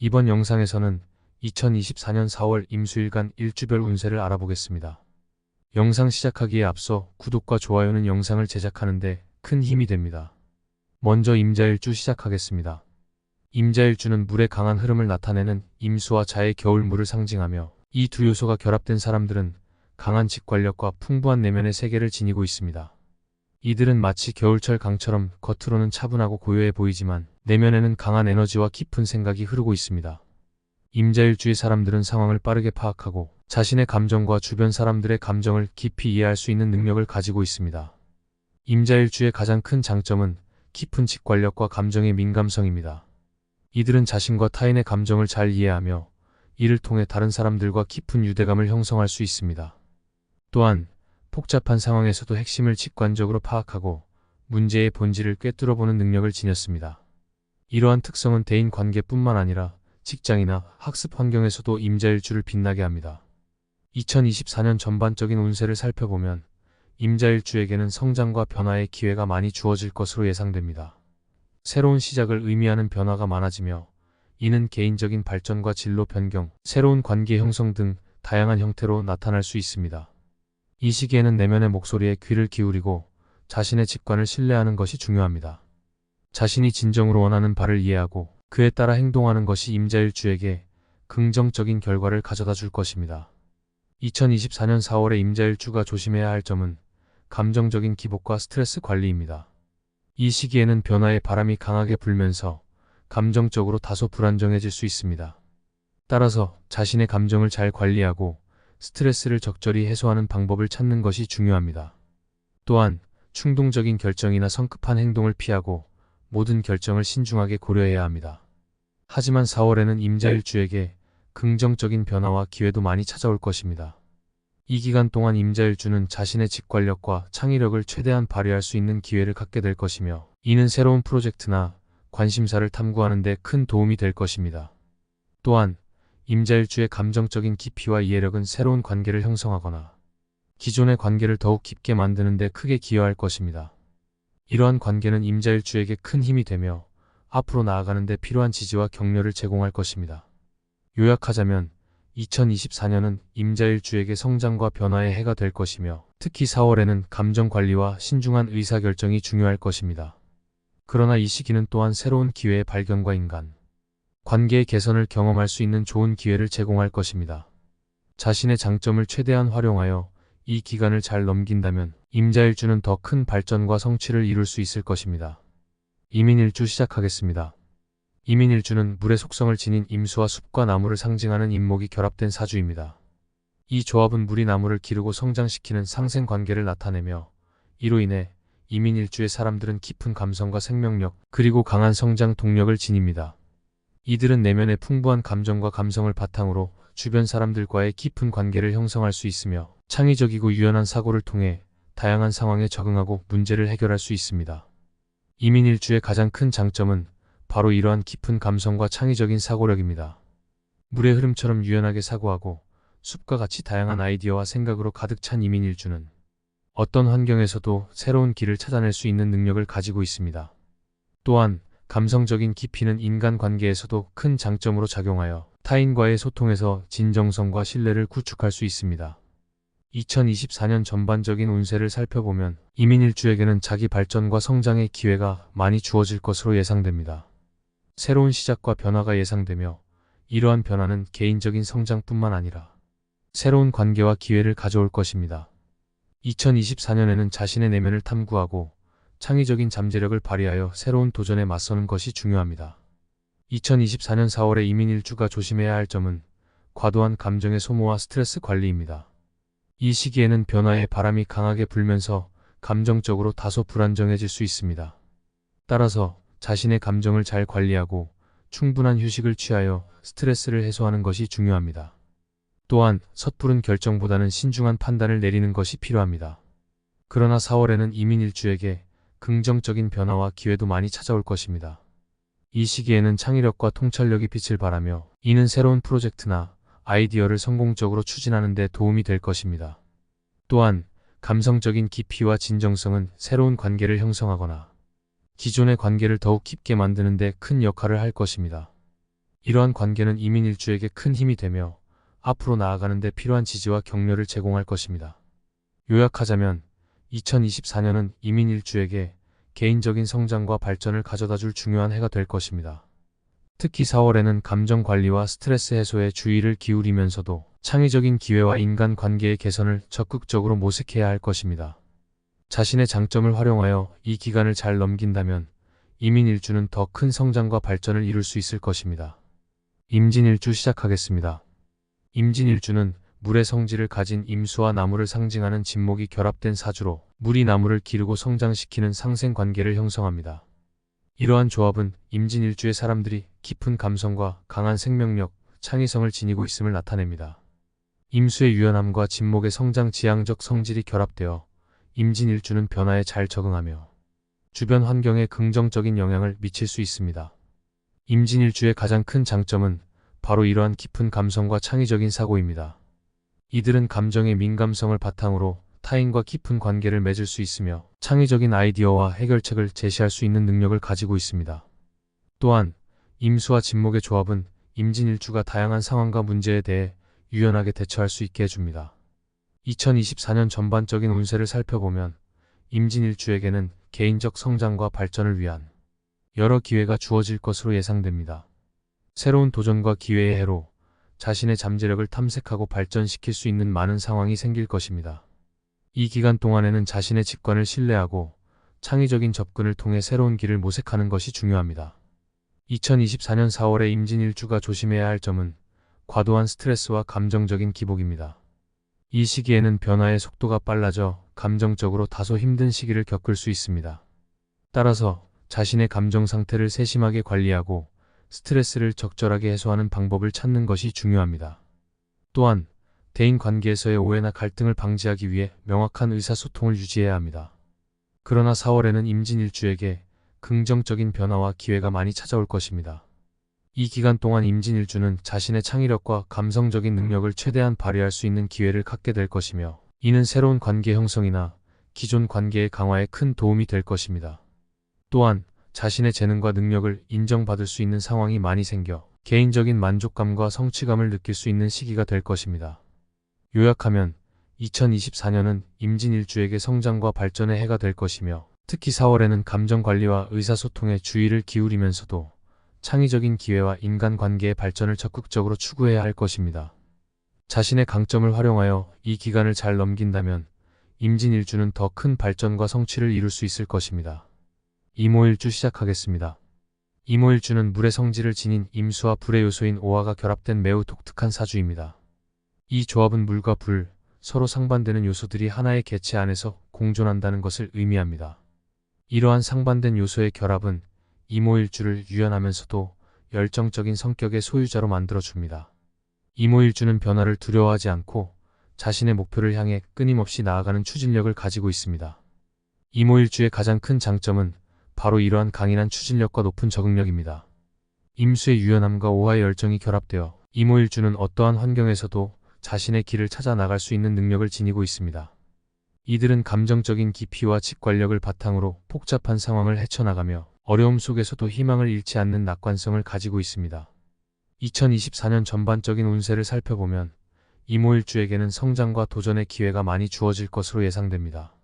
이번 영상에서는 2024년 4월 임수일간 일주별 운세를 알아보겠습니다. 영상 시작하기에 앞서 구독과 좋아요는 영상을 제작하는데 큰 힘이 됩니다. 먼저 임자일주 시작하겠습니다. 임자일주는 물의 강한 흐름을 나타내는 임수와 자의 겨울물을 상징하며 이 두 요소가 결합된 사람들은 강한 직관력과 풍부한 내면의 세계를 지니고 있습니다. 이들은 마치 겨울철 강처럼 겉으로는 차분하고 고요해 보이지만 내면에는 강한 에너지와 깊은 생각이 흐르고 있습니다. 임자일주의 사람들은 상황을 빠르게 파악하고 자신의 감정과 주변 사람들의 감정을 깊이 이해할 수 있는 능력을 가지고 있습니다. 임자일주의 가장 큰 장점은 깊은 직관력과 감정의 민감성입니다. 이들은 자신과 타인의 감정을 잘 이해하며 이를 통해 다른 사람들과 깊은 유대감을 형성할 수 있습니다. 또한 복잡한 상황에서도 핵심을 직관적으로 파악하고 문제의 본질을 꿰뚫어보는 능력을 지녔습니다. 이러한 특성은 대인 관계뿐만 아니라 직장이나 학습 환경에서도 임자일주를 빛나게 합니다. 2024년 전반적인 운세를 살펴보면 임자일주에게는 성장과 변화의 기회가 많이 주어질 것으로 예상됩니다. 새로운 시작을 의미하는 변화가 많아지며 이는 개인적인 발전과 진로 변경, 새로운 관계 형성 등 다양한 형태로 나타날 수 있습니다. 이 시기에는 내면의 목소리에 귀를 기울이고 자신의 직관을 신뢰하는 것이 중요합니다. 자신이 진정으로 원하는 바를 이해하고 그에 따라 행동하는 것이 임자일주에게 긍정적인 결과를 가져다 줄 것입니다. 2024년 4월에 임자일주가 조심해야 할 점은 감정적인 기복과 스트레스 관리입니다. 이 시기에는 변화의 바람이 강하게 불면서 감정적으로 다소 불안정해질 수 있습니다. 따라서 자신의 감정을 잘 관리하고 스트레스를 적절히 해소하는 방법을 찾는 것이 중요합니다. 또한 충동적인 결정이나 성급한 행동을 피하고 모든 결정을 신중하게 고려해야 합니다. 하지만 4월에는 임자일주에게 긍정적인 변화와 기회도 많이 찾아올 것입니다. 이 기간 동안 임자일주는 자신의 직관력과 창의력을 최대한 발휘할 수 있는 기회를 갖게 될 것이며 이는 새로운 프로젝트나 관심사를 탐구하는 데 큰 도움이 될 것입니다. 또한 임자일주의 감정적인 깊이와 이해력은 새로운 관계를 형성하거나 기존의 관계를 더욱 깊게 만드는 데 크게 기여할 것입니다. 이러한 관계는 임자일주에게 큰 힘이 되며 앞으로 나아가는 데 필요한 지지와 격려를 제공할 것입니다. 요약하자면 2024년은 임자일주에게 성장과 변화의 해가 될 것이며 특히 4월에는 감정 관리와 신중한 의사결정이 중요할 것입니다. 그러나 이 시기는 또한 새로운 기회의 발견과 인간 관계의 개선을 경험할 수 있는 좋은 기회를 제공할 것입니다. 자신의 장점을 최대한 활용하여 이 기간을 잘 넘긴다면 임자일주는 더 큰 발전과 성취를 이룰 수 있을 것입니다. 이민일주 시작하겠습니다. 이민일주는 물의 속성을 지닌 임수와 숲과 나무를 상징하는 임목이 결합된 사주입니다. 이 조합은 물이 나무를 기르고 성장시키는 상생관계를 나타내며 이로 인해 이민일주의 사람들은 깊은 감성과 생명력 그리고 강한 성장 동력을 지닙니다. 이들은 내면의 풍부한 감정과 감성을 바탕으로 주변 사람들과의 깊은 관계를 형성할 수 있으며 창의적이고 유연한 사고를 통해 다양한 상황에 적응하고 문제를 해결할 수 있습니다. 이민일주의 가장 큰 장점은 바로 이러한 깊은 감성과 창의적인 사고력입니다. 물의 흐름처럼 유연하게 사고하고 숲과 같이 다양한 아이디어와 생각으로 가득 찬 이민일주는 어떤 환경에서도 새로운 길을 찾아낼 수 있는 능력을 가지고 있습니다. 또한 감성적인 깊이는 인간관계에서도 큰 장점으로 작용하여 타인과의 소통에서 진정성과 신뢰를 구축할 수 있습니다. 2024년 전반적인 운세를 살펴보면 이민일주에게는 자기 발전과 성장의 기회가 많이 주어질 것으로 예상됩니다. 새로운 시작과 변화가 예상되며 이러한 변화는 개인적인 성장뿐만 아니라 새로운 관계와 기회를 가져올 것입니다. 2024년에는 자신의 내면을 탐구하고 창의적인 잠재력을 발휘하여 새로운 도전에 맞서는 것이 중요합니다. 2024년 4월에 이민일주가 조심해야 할 점은 과도한 감정의 소모와 스트레스 관리입니다. 이 시기에는 변화의 바람이 강하게 불면서 감정적으로 다소 불안정해질 수 있습니다. 따라서 자신의 감정을 잘 관리하고 충분한 휴식을 취하여 스트레스를 해소하는 것이 중요합니다. 또한 섣부른 결정보다는 신중한 판단을 내리는 것이 필요합니다. 그러나 4월에는 이민일주에게 긍정적인 변화와 기회도 많이 찾아올 것입니다. 이 시기에는 창의력과 통찰력이 빛을 발하며 이는 새로운 프로젝트나 아이디어를 성공적으로 추진하는 데 도움이 될 것입니다. 또한 감성적인 깊이와 진정성은 새로운 관계를 형성하거나 기존의 관계를 더욱 깊게 만드는 데 큰 역할을 할 것입니다. 이러한 관계는 이민일주에게 큰 힘이 되며 앞으로 나아가는 데 필요한 지지와 격려를 제공할 것입니다. 요약하자면 2024년은 이민일주에게 개인적인 성장과 발전을 가져다줄 중요한 해가 될 것입니다. 특히 4월에는 감정 관리와 스트레스 해소에 주의를 기울이면서도 창의적인 기회와 인간 관계의 개선을 적극적으로 모색해야 할 것입니다. 자신의 장점을 활용하여 이 기간을 잘 넘긴다면 이민일주는 더 큰 성장과 발전을 이룰 수 있을 것입니다. 임진일주 시작하겠습니다. 임진일주는 물의 성질을 가진 임수와 나무를 상징하는 진목이 결합된 사주로 물이 나무를 기르고 성장시키는 상생관계를 형성합니다. 이러한 조합은 임진일주의 사람들이 깊은 감성과 강한 생명력, 창의성을 지니고 있음을 나타냅니다. 임수의 유연함과 진목의 성장 지향적 성질이 결합되어 임진일주는 변화에 잘 적응하며 주변 환경에 긍정적인 영향을 미칠 수 있습니다. 임진일주의 가장 큰 장점은 바로 이러한 깊은 감성과 창의적인 사고입니다. 이들은 감정의 민감성을 바탕으로 타인과 깊은 관계를 맺을 수 있으며 창의적인 아이디어와 해결책을 제시할 수 있는 능력을 가지고 있습니다. 또한 임수와 진목의 조합은 임진일주가 다양한 상황과 문제에 대해 유연하게 대처할 수 있게 해줍니다. 2024년 전반적인 운세를 살펴보면 임진일주에게는 개인적 성장과 발전을 위한 여러 기회가 주어질 것으로 예상됩니다. 새로운 도전과 기회의 해로 자신의 잠재력을 탐색하고 발전시킬 수 있는 많은 상황이 생길 것입니다. 이 기간 동안에는 자신의 직관을 신뢰하고 창의적인 접근을 통해 새로운 길을 모색하는 것이 중요합니다. 2024년 4월에 임진일주가 조심해야 할 점은 과도한 스트레스와 감정적인 기복입니다. 이 시기에는 변화의 속도가 빨라져 감정적으로 다소 힘든 시기를 겪을 수 있습니다. 따라서 자신의 감정 상태를 세심하게 관리하고 스트레스를 적절하게 해소하는 방법을 찾는 것이 중요합니다. 또한 대인 관계에서의 오해나 갈등을 방지하기 위해 명확한 의사소통을 유지해야 합니다. 그러나 4월에는 임진일주에게 긍정적인 변화와 기회가 많이 찾아올 것입니다. 이 기간 동안 임진일주는 자신의 창의력과 감성적인 능력을 최대한 발휘할 수 있는 기회를 갖게 될 것이며 이는 새로운 관계 형성이나 기존 관계의 강화에 큰 도움이 될 것입니다. 또한 자신의 재능과 능력을 인정받을 수 있는 상황이 많이 생겨 개인적인 만족감과 성취감을 느낄 수 있는 시기가 될 것입니다. 요약하면 2024년은 임진일주에게 성장과 발전의 해가 될 것이며 특히 4월에는 감정관리와 의사소통에 주의를 기울이면서도 창의적인 기회와 인간관계의 발전을 적극적으로 추구해야 할 것입니다. 자신의 강점을 활용하여 이 기간을 잘 넘긴다면 임진일주는 더 큰 발전과 성취를 이룰 수 있을 것입니다. 임오일주 시작하겠습니다. 임오일주는 물의 성질을 지닌 임수와 불의 요소인 오화가 결합된 매우 독특한 사주입니다. 이 조합은 물과 불, 서로 상반되는 요소들이 하나의 객체 안에서 공존한다는 것을 의미합니다. 이러한 상반된 요소의 결합은 임오일주를 유연하면서도 열정적인 성격의 소유자로 만들어줍니다. 임오일주는 변화를 두려워하지 않고 자신의 목표를 향해 끊임없이 나아가는 추진력을 가지고 있습니다. 임오일주의 가장 큰 장점은 바로 이러한 강인한 추진력과 높은 적응력입니다. 임수의 유연함과 오화의 열정이 결합되어 임오일주는 어떠한 환경에서도 자신의 길을 찾아 나갈 수 있는 능력을 지니고 있습니다. 이들은 감정적인 깊이와 직관력을 바탕으로 복잡한 상황을 헤쳐나가며 어려움 속에서도 희망을 잃지 않는 낙관성을 가지고 있습니다. 2024년 전반적인 운세를 살펴보면 임오일주에게는 성장과 도전의 기회가 많이 주어질 것으로 예상됩니다.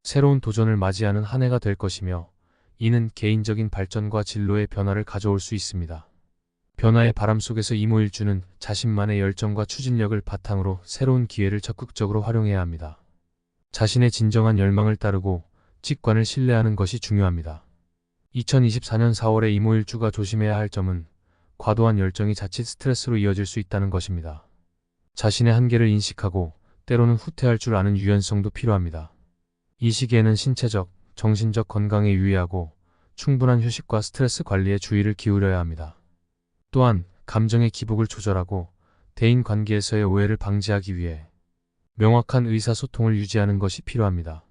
새로운 도전을 맞이하는 한 해가 될 것이며 이는 개인적인 발전과 진로의 변화를 가져올 수 있습니다. 변화의 바람 속에서 임오일주는 자신만의 열정과 추진력을 바탕으로 새로운 기회를 적극적으로 활용해야 합니다. 자신의 진정한 열망을 따르고 직관을 신뢰하는 것이 중요합니다. 2024년 4월에 임오일주가 조심해야 할 점은 과도한 열정이 자칫 스트레스로 이어질 수 있다는 것입니다. 자신의 한계를 인식하고 때로는 후퇴할 줄 아는 유연성도 필요합니다. 이 시기에는 신체적, 정신적 건강에 유의하고 충분한 휴식과 스트레스 관리에 주의를 기울여야 합니다. 또한 감정의 기복을 조절하고 대인 관계에서의 오해를 방지하기 위해 명확한 의사소통을 유지하는 것이 필요합니다.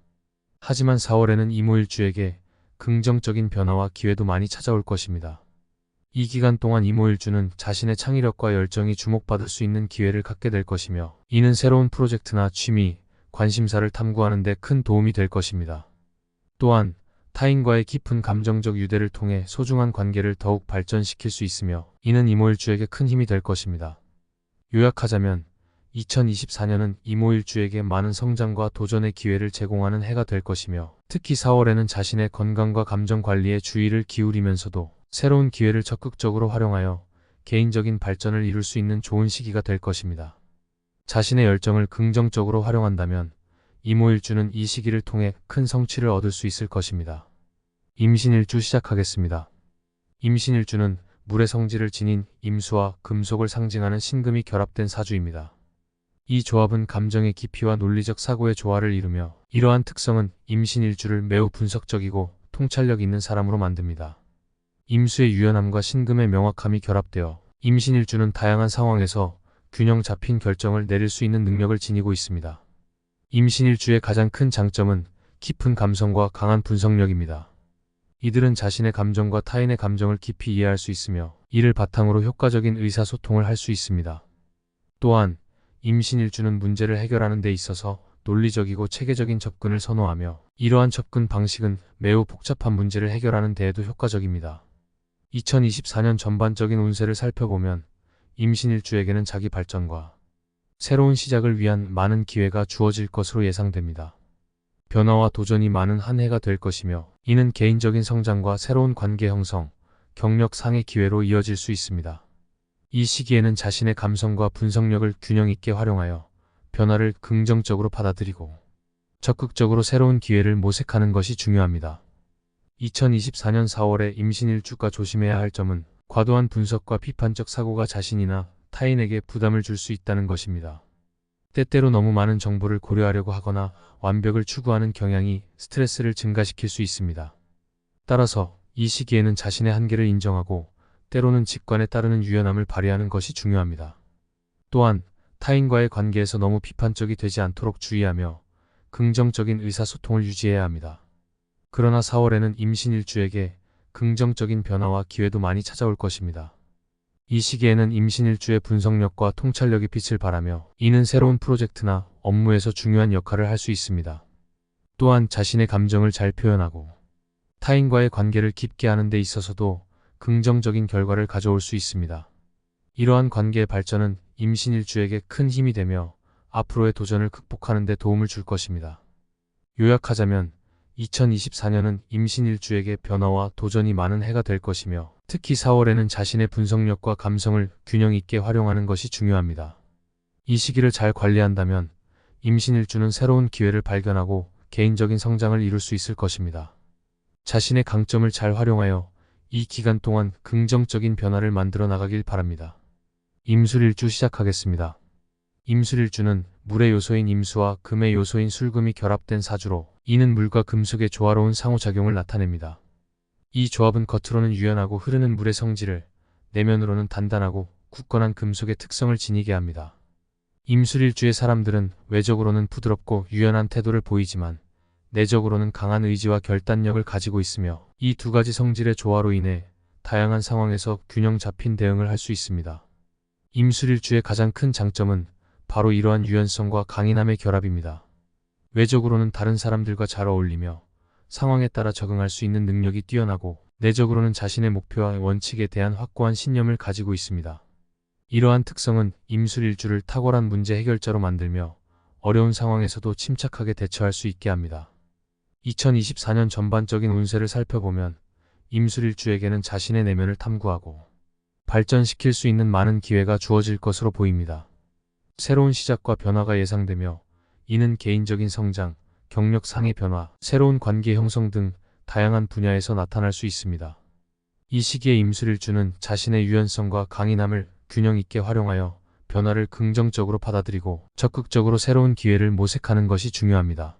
하지만 4월에는 임오일주에게 긍정적인 변화와 기회도 많이 찾아올 것입니다. 이 기간 동안 임오일주는 자신의 창의력과 열정이 주목받을 수 있는 기회를 갖게 될 것이며 이는 새로운 프로젝트나 취미, 관심사를 탐구하는 데 큰 도움이 될 것입니다. 또한 타인과의 깊은 감정적 유대를 통해 소중한 관계를 더욱 발전시킬 수 있으며 이는 이모일주에게 큰 힘이 될 것입니다. 요약하자면 2024년은 이모일주에게 많은 성장과 도전의 기회를 제공하는 해가 될 것이며 특히 4월에는 자신의 건강과 감정 관리에 주의를 기울이면서도 새로운 기회를 적극적으로 활용하여 개인적인 발전을 이룰 수 있는 좋은 시기가 될 것입니다. 자신의 열정을 긍정적으로 활용한다면 이모일주는 이 시기를 통해 큰 성취를 얻을 수 있을 것입니다. 임신일주 시작하겠습니다. 임신일주는 물의 성질을 지닌 임수와 금속을 상징하는 신금이 결합된 사주입니다. 이 조합은 감정의 깊이와 논리적 사고의 조화를 이루며 이러한 특성은 임신일주를 매우 분석적이고 통찰력 있는 사람으로 만듭니다. 임수의 유연함과 신금의 명확함이 결합되어 임신일주는 다양한 상황에서 균형 잡힌 결정을 내릴 수 있는 능력을 지니고 있습니다. 임신일주의 가장 큰 장점은 깊은 감성과 강한 분석력입니다. 이들은 자신의 감정과 타인의 감정을 깊이 이해할 수 있으며 이를 바탕으로 효과적인 의사소통을 할 수 있습니다. 또한 임신일주는 문제를 해결하는 데 있어서 논리적이고 체계적인 접근을 선호하며 이러한 접근 방식은 매우 복잡한 문제를 해결하는 데에도 효과적입니다. 2024년 전반적인 운세를 살펴보면 임신일주에게는 자기 발전과 새로운 시작을 위한 많은 기회가 주어질 것으로 예상됩니다. 변화와 도전이 많은 한 해가 될 것이며 이는 개인적인 성장과 새로운 관계 형성, 경력 상의 기회로 이어질 수 있습니다. 이 시기에는 자신의 감성과 분석력을 균형 있게 활용하여 변화를 긍정적으로 받아들이고 적극적으로 새로운 기회를 모색하는 것이 중요합니다. 2024년 4월에 임신일주가 조심해야 할 점은 과도한 분석과 비판적 사고가 자신이나 타인에게 부담을 줄 수 있다는 것입니다. 때때로 너무 많은 정보를 고려하려고 하거나 완벽을 추구하는 경향이 스트레스를 증가시킬 수 있습니다. 따라서 이 시기에는 자신의 한계를 인정하고 때로는 직관에 따르는 유연함을 발휘하는 것이 중요합니다. 또한 타인과의 관계에서 너무 비판적이 되지 않도록 주의하며 긍정적인 의사소통을 유지해야 합니다. 그러나 4월에는 임신일주에게 긍정적인 변화와 기회도 많이 찾아올 것입니다. 이 시기에는 임신일주의 분석력과 통찰력이 빛을 발하며 이는 새로운 프로젝트나 업무에서 중요한 역할을 할 수 있습니다. 또한 자신의 감정을 잘 표현하고 타인과의 관계를 깊게 하는 데 있어서도 긍정적인 결과를 가져올 수 있습니다. 이러한 관계의 발전은 임신일주에게 큰 힘이 되며 앞으로의 도전을 극복하는 데 도움을 줄 것입니다. 요약하자면 2024년은 임신일주에게 변화와 도전이 많은 해가 될 것이며 특히 4월에는 자신의 분석력과 감성을 균형 있게 활용하는 것이 중요합니다. 이 시기를 잘 관리한다면 임신일주는 새로운 기회를 발견하고 개인적인 성장을 이룰 수 있을 것입니다. 자신의 강점을 잘 활용하여 이 기간 동안 긍정적인 변화를 만들어 나가길 바랍니다. 임술일주 시작하겠습니다. 임술일주는 물의 요소인 임수와 금의 요소인 술금이 결합된 사주로 이는 물과 금속의 조화로운 상호작용을 나타냅니다. 이 조합은 겉으로는 유연하고 흐르는 물의 성질을, 내면으로는 단단하고 굳건한 금속의 특성을 지니게 합니다. 임술일주의 사람들은 외적으로는 부드럽고 유연한 태도를 보이지만 내적으로는 강한 의지와 결단력을 가지고 있으며 이 두 가지 성질의 조화로 인해 다양한 상황에서 균형 잡힌 대응을 할 수 있습니다. 임술일주의 가장 큰 장점은 바로 이러한 유연성과 강인함의 결합입니다. 외적으로는 다른 사람들과 잘 어울리며 상황에 따라 적응할 수 있는 능력이 뛰어나고 내적으로는 자신의 목표와 원칙에 대한 확고한 신념을 가지고 있습니다. 이러한 특성은 임술일주를 탁월한 문제 해결자로 만들며 어려운 상황에서도 침착하게 대처할 수 있게 합니다. 2024년 전반적인 운세를 살펴보면 임술일주에게는 자신의 내면을 탐구하고 발전시킬 수 있는 많은 기회가 주어질 것으로 보입니다. 새로운 시작과 변화가 예상되며 이는 개인적인 성장, 경력 상의 변화, 새로운 관계 형성 등 다양한 분야에서 나타날 수 있습니다. 이 시기에 임술일주는 자신의 유연성과 강인함을 균형 있게 활용하여 변화를 긍정적으로 받아들이고 적극적으로 새로운 기회를 모색하는 것이 중요합니다.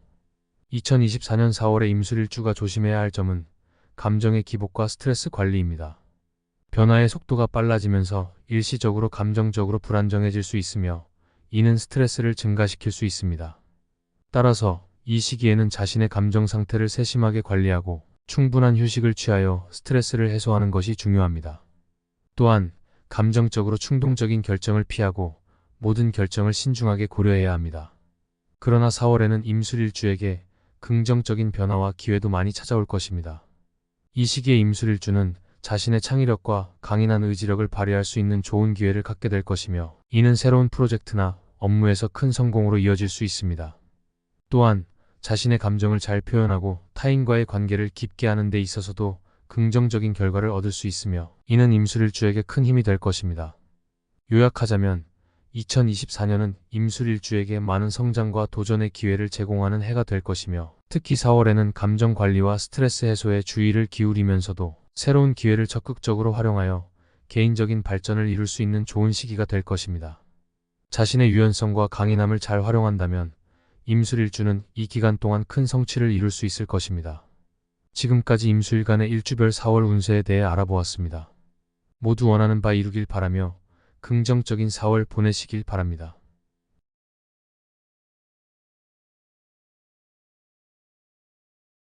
2024년 4월에 임술일주가 조심해야 할 점은 감정의 기복과 스트레스 관리입니다. 변화의 속도가 빨라지면서 일시적으로 감정적으로 불안정해질 수 있으며 이는 스트레스를 증가시킬 수 있습니다. 따라서 이 시기에는 자신의 감정 상태를 세심하게 관리하고 충분한 휴식을 취하여 스트레스를 해소하는 것이 중요합니다. 또한 감정적으로 충동적인 결정을 피하고 모든 결정을 신중하게 고려해야 합니다. 그러나 4월에는 임술일주에게 긍정적인 변화와 기회도 많이 찾아올 것입니다. 이 시기에 임술일주는 자신의 창의력과 강인한 의지력을 발휘할 수 있는 좋은 기회를 갖게 될 것이며, 이는 새로운 프로젝트나 업무에서 큰 성공으로 이어질 수 있습니다. 또한 자신의 감정을 잘 표현하고 타인과의 관계를 깊게 하는 데 있어서도 긍정적인 결과를 얻을 수 있으며, 이는 임술일주에게 큰 힘이 될 것입니다. 요약하자면 2024년은 임술일주에게 많은 성장과 도전의 기회를 제공하는 해가 될 것이며, 특히 4월에는 감정 관리와 스트레스 해소에 주의를 기울이면서도 새로운 기회를 적극적으로 활용하여 개인적인 발전을 이룰 수 있는 좋은 시기가 될 것입니다. 자신의 유연성과 강인함을 잘 활용한다면 임술일주는 이 기간 동안 큰 성취를 이룰 수 있을 것입니다. 지금까지 임수일간의 일주별 4월 운세에 대해 알아보았습니다. 모두 원하는 바 이루길 바라며 긍정적인 4월 보내시길 바랍니다.